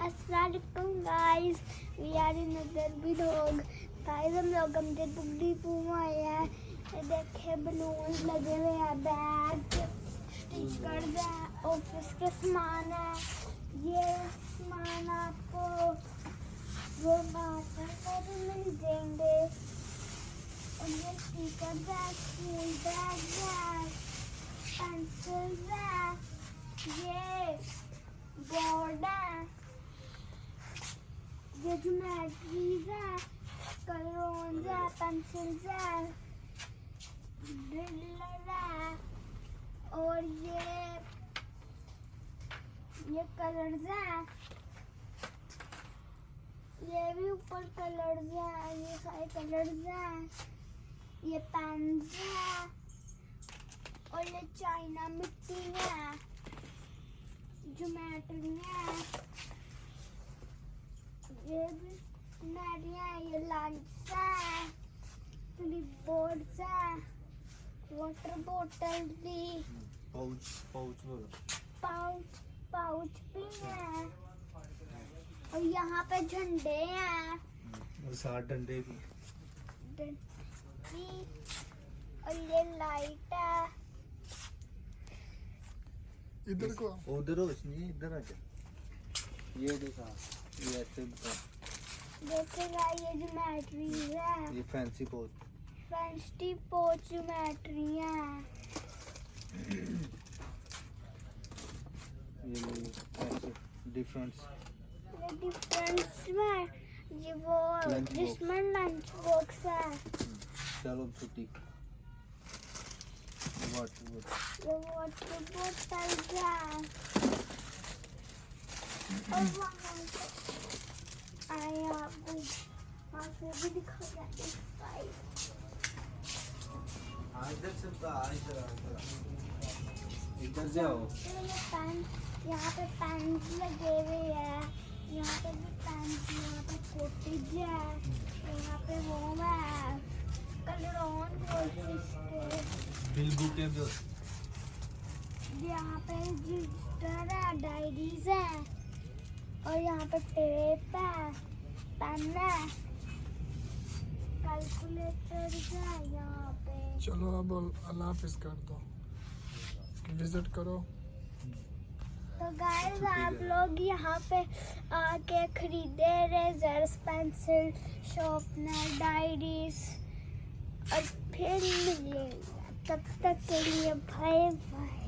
अस्सलामुअलैकुम guys, we are in other vlog. Guys हम लोग अमजद बुक डिपो में आए हैं। ये देखे बलून लगे हुए हैं, बैग, स्टिकर्स है, ऑफिस का सामान है। ये सामान आपको वो मार्केट में भी मिल जाएंगे। और ये स्टिकर्स है, स्कूल बैग है, पेंसिल्स है, ये बोर्ड है, ये ज्योमेट्रीज है, कलरोन्स है, पेंसिल्स है, ड्रिलर है, और ये कलर्स हैं। ये भी ऊपर कलर्स हैं, ये सारे कलर्स हैं। ये पेन्स है और ये चाइना मिट्टी है, ज्योमेट्री है, ये भी ज्योमेट्री है, ये लाइट्स है, क्लिप बोर्ड्स है, वाटर बोतल भी, पाउच भी है, और यहाँ पे झंडे हैं और 7 डंडे भी। और ये लाइट है। इधर को उधर रोशनी इधर आ जा। ये देखा, ये ऐसे देखेगा, ये ज्योमेट्री है, ये फैंसी पोच ज्योमेट्री है। ये ऐसे डिफरेंस में ये वो जिसमें लंच बॉक्स है। चलो छुट्टी। ये वाटर बोतल है। और वहाँ आए आपको वहाँ से भी दिखाया इस साइड। इधर जाओ। ये पेन, यहाँ पे पेन लगे हुए हैं, यहाँ पे भी पेन, यहाँ पे कॉटेज है, यहाँ पे वो है कलरॉन बिल बुके भी। यहाँ पे रजिस्टर है, डायरीज है, और यहाँ पे टेप है, पेन है, कैलकुलेटर है यहाँ पे। चलो अब अल्लाह हाफिज कर दो, विजिट करो। तो गाइस आप लोग यहाँ पे आके खरीदे रेजर्स, पेंसिल, शार्पनर, डायरीज, और फिर मिलेंगे। तब तक के लिए बाय बाय।